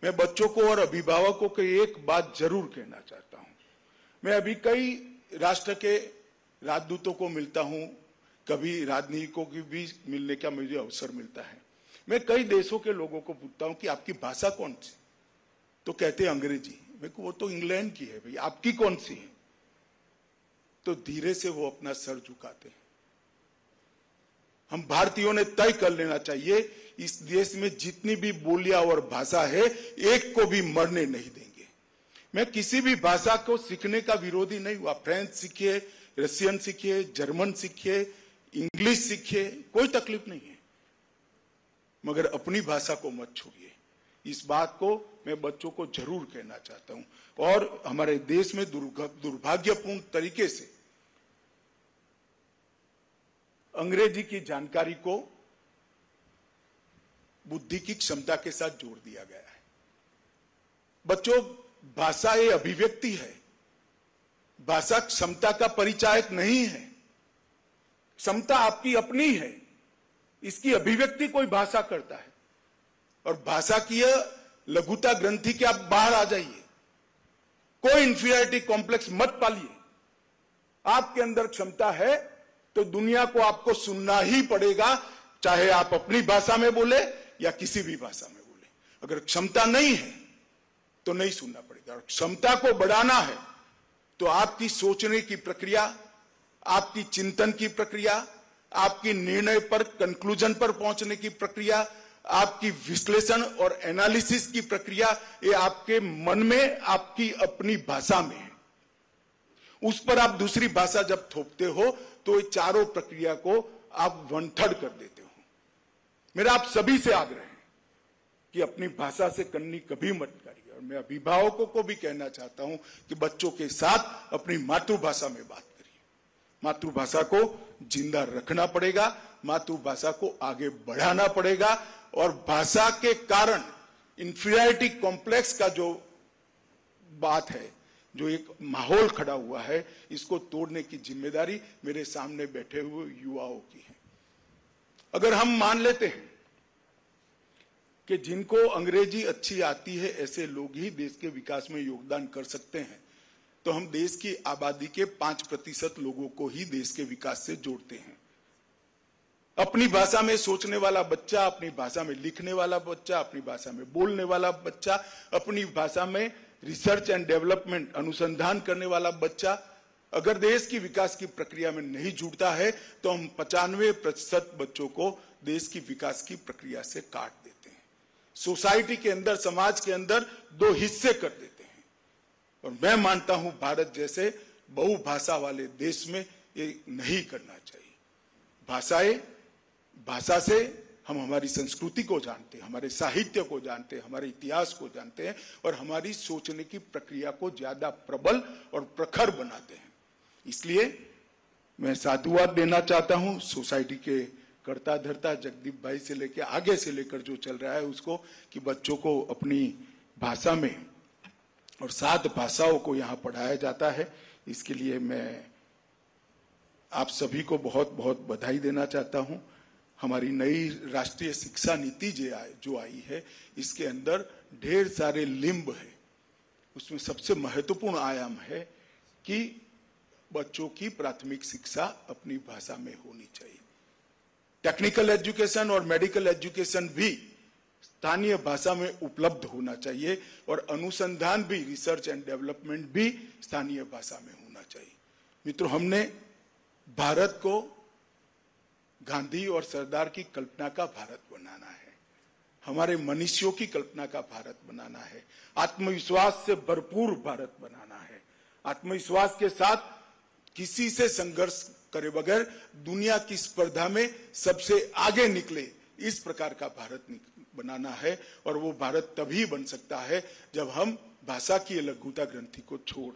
मैं बच्चों को और अभिभावकों को एक बात जरूर कहना चाहता हूं। मैं अभी कई राष्ट्र के राजदूतों को मिलता हूं, कभी राजनीतिकों की भी मिलने का मुझे अवसर मिलता है। मैं कई देशों के लोगों को पूछता हूं कि आपकी भाषा कौन सी, तो कहते हैं अंग्रेजी। मेरे को वो तो इंग्लैंड की है भाई, आपकी कौन सी है? तो धीरे से वो अपना सर झुकाते हैं। हम भारतीयों ने तय कर लेना चाहिए, इस देश में जितनी भी बोलियां और भाषा है, एक को भी मरने नहीं देंगे। मैं किसी भी भाषा को सीखने का विरोधी नहीं हुआ। फ्रेंच सीखिए, रशियन सीखिए, जर्मन सीखिए, इंग्लिश सीखिए, कोई तकलीफ नहीं है, मगर अपनी भाषा को मत छोड़िए। इस बात को मैं बच्चों को जरूर कहना चाहता हूं। और हमारे देश में दुर्भाग्यपूर्ण तरीके से अंग्रेजी की जानकारी को बुद्धि की क्षमता के साथ जोड़ दिया गया है। बच्चों, भाषा ये अभिव्यक्ति है, भाषा क्षमता का परिचायक नहीं है। क्षमता आपकी अपनी है, इसकी अभिव्यक्ति कोई भाषा करता है। और भाषा की लघुता ग्रंथि के आप बाहर आ जाइए, कोई इंफीरियरिटी कॉम्प्लेक्स मत पालिए। आपके अंदर क्षमता है तो दुनिया को आपको सुनना ही पड़ेगा, चाहे आप अपनी भाषा में बोले या किसी भी भाषा में बोले। अगर क्षमता नहीं है तो नहीं सुनना पड़ेगा। और क्षमता को बढ़ाना है तो आपकी सोचने की प्रक्रिया, आपकी चिंतन की प्रक्रिया, आपकी निर्णय पर, कंक्लूजन पर पहुंचने की प्रक्रिया, आपकी विश्लेषण और एनालिसिस की प्रक्रिया, ये आपके मन में, आपकी अपनी भाषा में है। उस पर आप दूसरी भाषा जब थोपते हो तो ये चारों प्रक्रिया को आप वंथड़ कर देते हो। मेरा आप सभी से आग्रह है कि अपनी भाषा से कन्नी कभी मत करिए। और मैं अभिभावकों को भी कहना चाहता हूं कि बच्चों के साथ अपनी मातृभाषा में बात करिए। मातृभाषा को जिंदा रखना पड़ेगा, मातृभाषा को आगे बढ़ाना पड़ेगा। और भाषा के कारण इंफीरियरिटी कॉम्प्लेक्स का जो बात है, जो एक माहौल खड़ा हुआ है, इसको तोड़ने की जिम्मेदारी मेरे सामने बैठे हुए युवाओं की है। अगर हम मान लेते हैं कि जिनको अंग्रेजी अच्छी आती है, ऐसे लोग ही देश के विकास में योगदान कर सकते हैं, तो हम देश की आबादी के 5% लोगों को ही देश के विकास से जोड़ते हैं। अपनी भाषा में सोचने वाला बच्चा, अपनी भाषा में लिखने वाला बच्चा, अपनी भाषा में बोलने वाला बच्चा, अपनी भाषा में रिसर्च एंड डेवलपमेंट, अनुसंधान करने वाला बच्चा अगर देश की विकास की प्रक्रिया में नहीं जुड़ता है तो हम 95% बच्चों को देश की विकास की प्रक्रिया से काट देते हैं। सोसाइटी के अंदर, समाज के अंदर दो हिस्से कर देते हैं। और मैं मानता हूं भारत जैसे बहुभाषा वाले देश में ये नहीं करना चाहिए। भाषा से हम हमारी संस्कृति को जानते हैं, हमारे साहित्य को जानते हैं, हमारे इतिहास को जानते हैं और हमारी सोचने की प्रक्रिया को ज्यादा प्रबल और प्रखर बनाते हैं। इसलिए मैं साधुवाद देना चाहता हूं सोसाइटी के कर्ता धर्ता जगदीप भाई से लेकर आगे से लेकर जो चल रहा है उसको, कि बच्चों को अपनी भाषा में और 7 भाषाओं को यहाँ पढ़ाया जाता है। इसके लिए मैं आप सभी को बहुत बहुत बधाई देना चाहता हूं। हमारी नई राष्ट्रीय शिक्षा नीति जो आई है, इसके अंदर ढेर सारे लिंब है। उसमें सबसे महत्वपूर्ण आयाम है कि बच्चों की प्राथमिक शिक्षा अपनी भाषा में होनी चाहिए। टेक्निकल एजुकेशन और मेडिकल एजुकेशन भी स्थानीय भाषा में उपलब्ध होना चाहिए और अनुसंधान भी, रिसर्च एंड डेवलपमेंट भी स्थानीय भाषा में होना चाहिए। मित्रों, हमने भारत को गांधी और सरदार की कल्पना का भारत बनाना है, हमारे मनुष्यों की कल्पना का भारत बनाना है, आत्मविश्वास से भरपूर भारत बनाना है, आत्मविश्वास के साथ किसी से संघर्ष करे बगैर दुनिया की स्पर्धा में सबसे आगे निकले, इस प्रकार का भारत बनाना है। और वो भारत तभी बन सकता है जब हम भाषा की लघुता ग्रंथि को छोड़